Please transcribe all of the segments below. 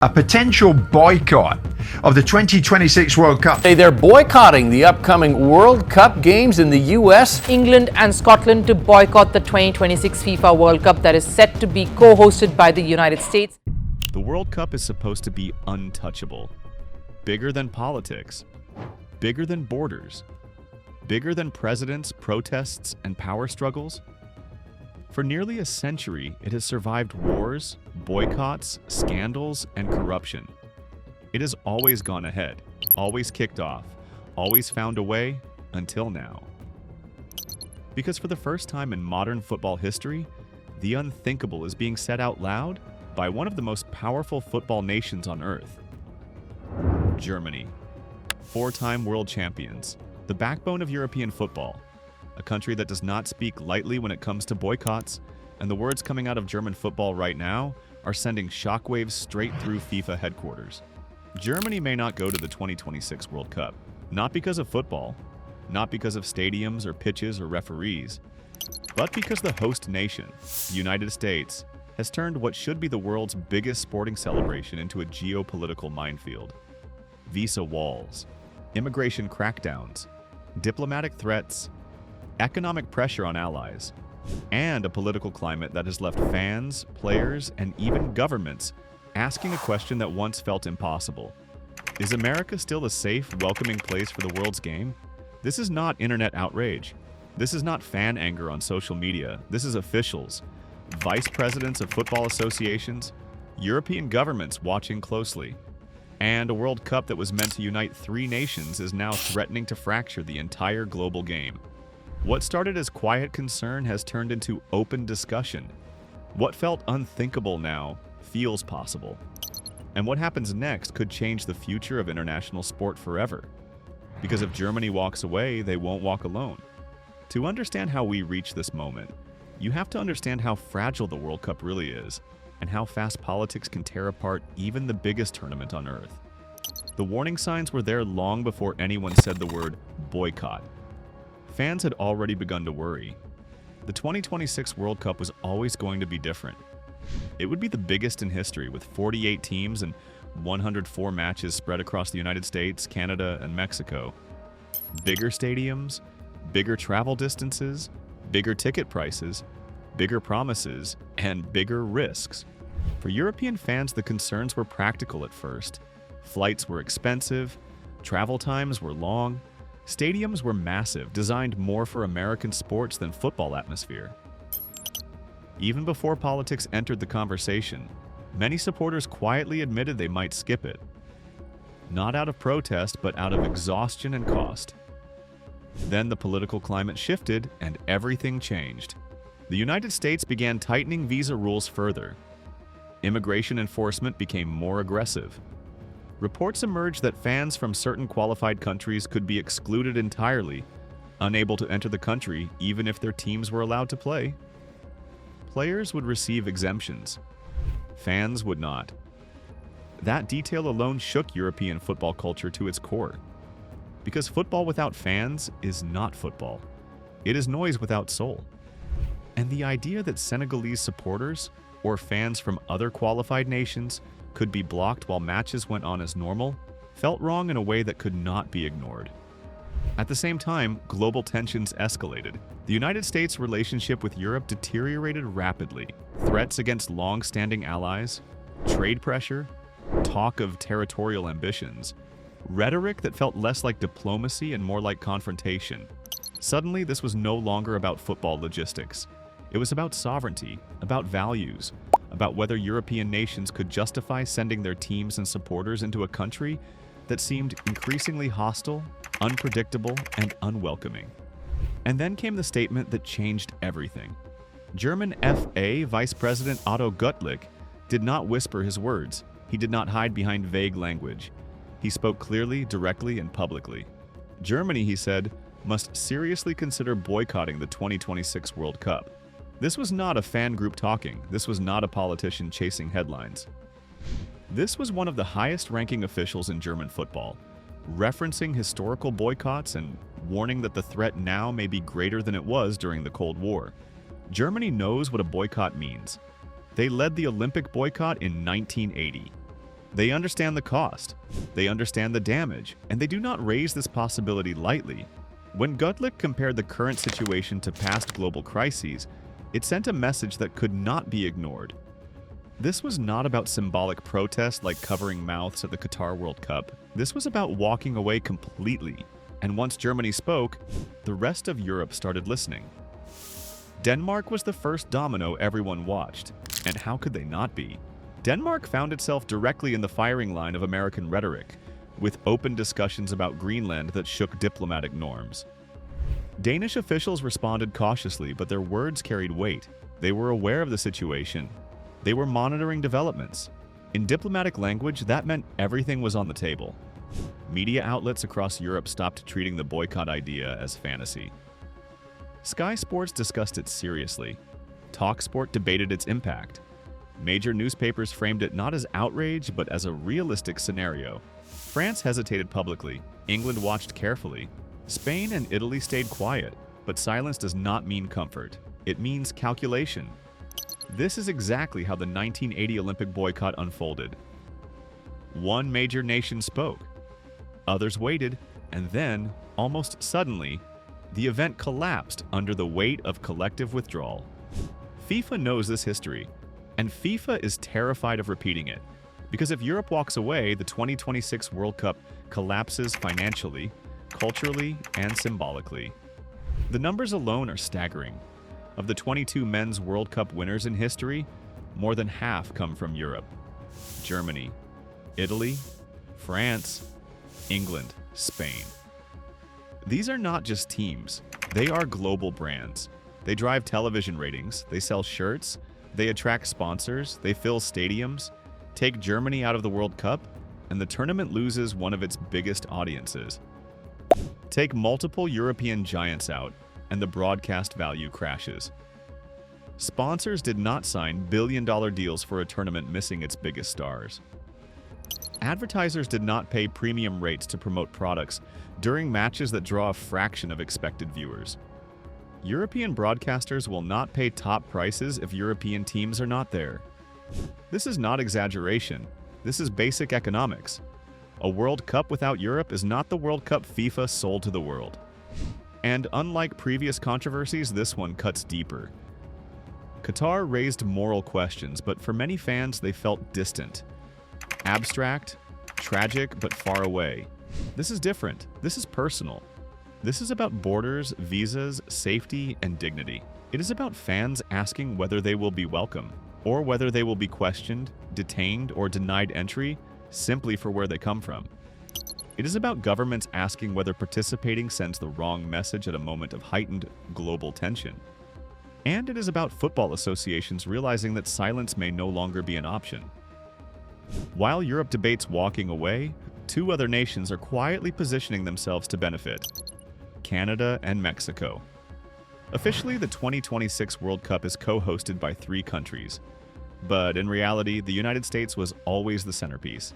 a potential boycott of the 2026 World Cup. They're boycotting the upcoming World Cup games in the U.S. England and Scotland to boycott the 2026 FIFA World Cup that is set to be co-hosted by the United States. The World Cup is supposed to be untouchable, bigger than politics, bigger than borders, bigger than presidents, protests, and power struggles. For nearly a century, it has survived wars, boycotts, scandals, and corruption. It has always gone ahead, always kicked off, always found a way, until now. Because for the first time in modern football history, the unthinkable is being said out loud by one of the most powerful football nations on earth. Germany, four-time world champions, the backbone of European football, a country that does not speak lightly when it comes to boycotts, and the words coming out of German football right now are sending shockwaves straight through FIFA headquarters. Germany may not go to the 2026 World Cup, not because of football, not because of stadiums or pitches or referees, but because the host nation, the United States, has turned what should be the world's biggest sporting celebration into a geopolitical minefield. Visa walls, immigration crackdowns, diplomatic threats, economic pressure on allies, and a political climate that has left fans, players, and even governments asking a question that once felt impossible. Is America still a safe, welcoming place for the world's game? This is not internet outrage. This is not fan anger on social media. This is officials, vice presidents of football associations, European governments watching closely. And a World Cup that was meant to unite three nations is now threatening to fracture the entire global game. What started as quiet concern has turned into open discussion. What felt unthinkable now feels possible. And what happens next could change the future of international sport forever. Because if Germany walks away, they won't walk alone. To understand how we reach this moment, you have to understand how fragile the World Cup really is, and how fast politics can tear apart even the biggest tournament on Earth. The warning signs were there long before anyone said the word boycott. Fans had already begun to worry. The 2026 World Cup was always going to be different. It would be the biggest in history, with 48 teams and 104 matches spread across the United States, Canada, and Mexico. Bigger stadiums, bigger travel distances, bigger ticket prices, bigger promises, and bigger risks. For European fans, the concerns were practical at first. Flights were expensive, travel times were long, stadiums were massive, designed more for American sports than football atmosphere. Even before politics entered the conversation, many supporters quietly admitted they might skip it. Not out of protest, but out of exhaustion and cost. Then the political climate shifted and everything changed. The United States began tightening visa rules further. Immigration enforcement became more aggressive. Reports emerged that fans from certain qualified countries could be excluded entirely, unable to enter the country even if their teams were allowed to play. Players would receive exemptions. Fans would not. That detail alone shook European football culture to its core. Because football without fans is not football. It is noise without soul. And the idea that Senegalese supporters, or fans from other qualified nations, could be blocked while matches went on as normal, felt wrong in a way that could not be ignored. At the same time, global tensions escalated. The United States' relationship with Europe deteriorated rapidly. Threats against long-standing allies, trade pressure, talk of territorial ambitions, rhetoric that felt less like diplomacy and more like confrontation. Suddenly, this was no longer about football logistics. It was about sovereignty, about values, about whether European nations could justify sending their teams and supporters into a country that seemed increasingly hostile, unpredictable, and unwelcoming. And then came the statement that changed everything. German FA Vice President Otto Guttlich did not whisper his words. He did not hide behind vague language. He spoke clearly, directly, and publicly. Germany, he said, must seriously consider boycotting the 2026 World Cup. This was not a fan group talking. This was not a politician chasing headlines. This was one of the highest-ranking officials in German football, referencing historical boycotts and warning that the threat now may be greater than it was during the Cold War. Germany knows what a boycott means. They led the Olympic boycott in 1980. They understand the cost, they understand the damage, and they do not raise this possibility lightly. When Gutlick compared the current situation to past global crises, it sent a message that could not be ignored. This was not about symbolic protest like covering mouths at the Qatar World Cup. This was about walking away completely. And once Germany spoke, the rest of Europe started listening. Denmark was the first domino everyone watched, and how could they not be? Denmark found itself directly in the firing line of American rhetoric, with open discussions about Greenland that shook diplomatic norms. Danish officials responded cautiously, but their words carried weight. They were aware of the situation. They were monitoring developments. In diplomatic language, that meant everything was on the table. Media outlets across Europe stopped treating the boycott idea as fantasy. Sky Sports discussed it seriously. TalkSport debated its impact. Major newspapers framed it not as outrage, but as a realistic scenario. France hesitated publicly. England watched carefully. Spain and Italy stayed quiet. But silence does not mean comfort. It means calculation. This is exactly how the 1980 Olympic boycott unfolded. One major nation spoke. Others waited, and then, almost suddenly, the event collapsed under the weight of collective withdrawal. FIFA knows this history, and FIFA is terrified of repeating it, because if Europe walks away, the 2026 World Cup collapses financially, culturally, and symbolically. The numbers alone are staggering. Of the 22 men's World Cup winners in history, more than half come from Europe. Germany, Italy, France, England, Spain. These are not just teams, they are global brands. They drive television ratings, they sell shirts, they attract sponsors, they fill stadiums. Take Germany out of the World Cup, and the tournament loses one of its biggest audiences. Take multiple European giants out, and the broadcast value crashes. Sponsors did not sign billion-dollar deals for a tournament missing its biggest stars. Advertisers did not pay premium rates to promote products during matches that draw a fraction of expected viewers. European broadcasters will not pay top prices if European teams are not there. This is not exaggeration. This is basic economics. A World Cup without Europe is not the World Cup FIFA sold to the world. And unlike previous controversies, this one cuts deeper. Qatar raised moral questions, but for many fans, they felt distant. Abstract, tragic, but far away. This is different. This is personal. This is about borders, visas, safety, and dignity. It is about fans asking whether they will be welcome, or whether they will be questioned, detained, or denied entry simply for where they come from. It is about governments asking whether participating sends the wrong message at a moment of heightened global tension. And it is about football associations realizing that silence may no longer be an option. While Europe debates walking away, two other nations are quietly positioning themselves to benefit: Canada and Mexico. Officially, the 2026 World Cup is co-hosted by 3 countries. But in reality, the United States was always the centerpiece.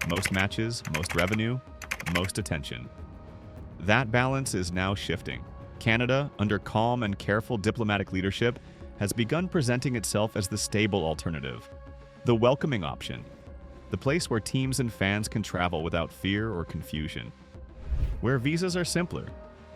Most matches, most revenue, most attention. That balance is now shifting. Canada, under calm and careful diplomatic leadership, has begun presenting itself as the stable alternative, the welcoming option, the place where teams and fans can travel without fear or confusion, where visas are simpler,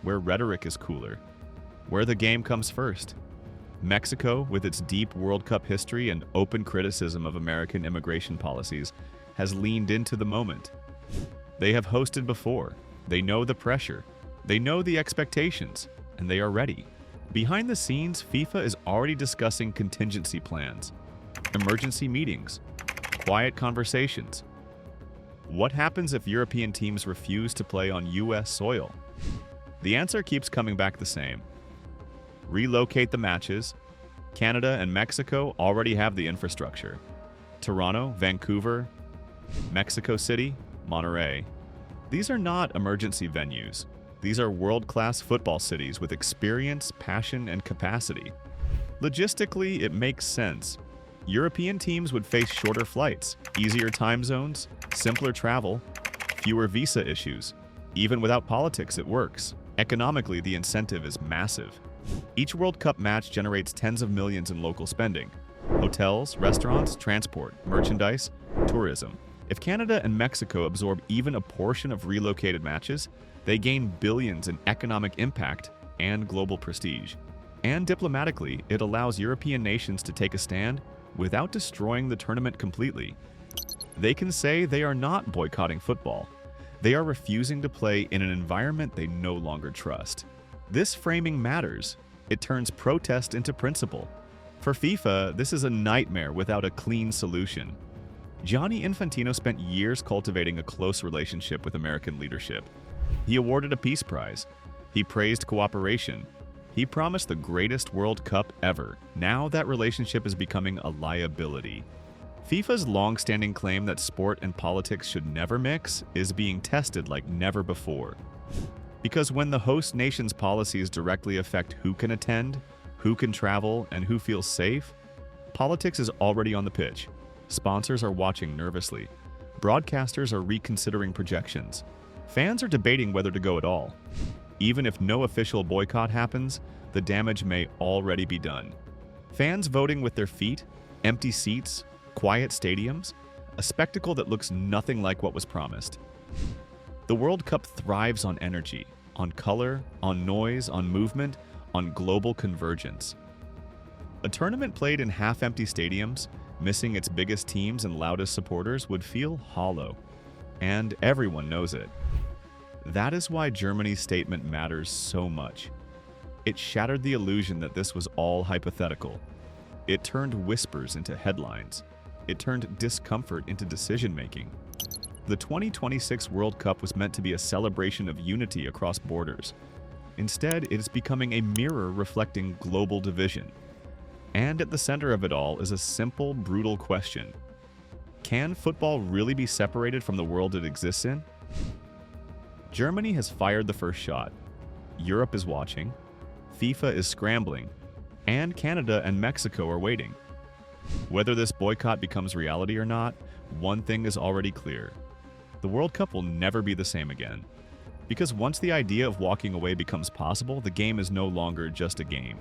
where rhetoric is cooler, where the game comes first. Mexico, with its deep World Cup history and open criticism of American immigration policies, has leaned into the moment. They have hosted before. They know the pressure. They know the expectations, and they are ready. Behind the scenes, FIFA is already discussing contingency plans, emergency meetings, quiet conversations. What happens if European teams refuse to play on US soil? The answer keeps coming back the same. Relocate the matches. Canada and Mexico already have the infrastructure. Toronto, Vancouver, Mexico City, Monterrey. These are not emergency venues. These are world-class football cities with experience, passion, and capacity. Logistically, it makes sense. European teams would face shorter flights, easier time zones, simpler travel, fewer visa issues. Even without politics, it works. Economically, the incentive is massive. Each World Cup match generates tens of millions in local spending. Hotels, restaurants, transport, merchandise, tourism. If Canada and Mexico absorb even a portion of relocated matches, they gain billions in economic impact and global prestige. And diplomatically, it allows European nations to take a stand without destroying the tournament completely. They can say they are not boycotting football. They are refusing to play in an environment they no longer trust. This framing matters. It turns protest into principle. For FIFA, this is a nightmare without a clean solution. Gianni Infantino spent years cultivating a close relationship with American leadership. He awarded a peace prize. He praised cooperation. He promised the greatest World Cup ever. Now that relationship is becoming a liability. FIFA's long-standing claim that sport and politics should never mix is being tested like never before. Because when the host nation's policies directly affect who can attend, who can travel, and who feels safe, politics is already on the pitch. Sponsors are watching nervously. Broadcasters are reconsidering projections. Fans are debating whether to go at all. Even if no official boycott happens, the damage may already be done. Fans voting with their feet, empty seats, quiet stadiums, a spectacle that looks nothing like what was promised. The World Cup thrives on energy, on color, on noise, on movement, on global convergence. A tournament played in half-empty stadiums, missing its biggest teams and loudest supporters, would feel hollow. And everyone knows it. That is why Germany's statement matters so much. It shattered the illusion that this was all hypothetical. It turned whispers into headlines. It turned discomfort into decision-making. The 2026 World Cup was meant to be a celebration of unity across borders. Instead, it is becoming a mirror reflecting global division. And at the center of it all is a simple, brutal question. Can football really be separated from the world it exists in? Germany has fired the first shot. Europe is watching. FIFA is scrambling. And Canada and Mexico are waiting. Whether this boycott becomes reality or not, one thing is already clear. The World Cup will never be the same again. Because once the idea of walking away becomes possible, the game is no longer just a game.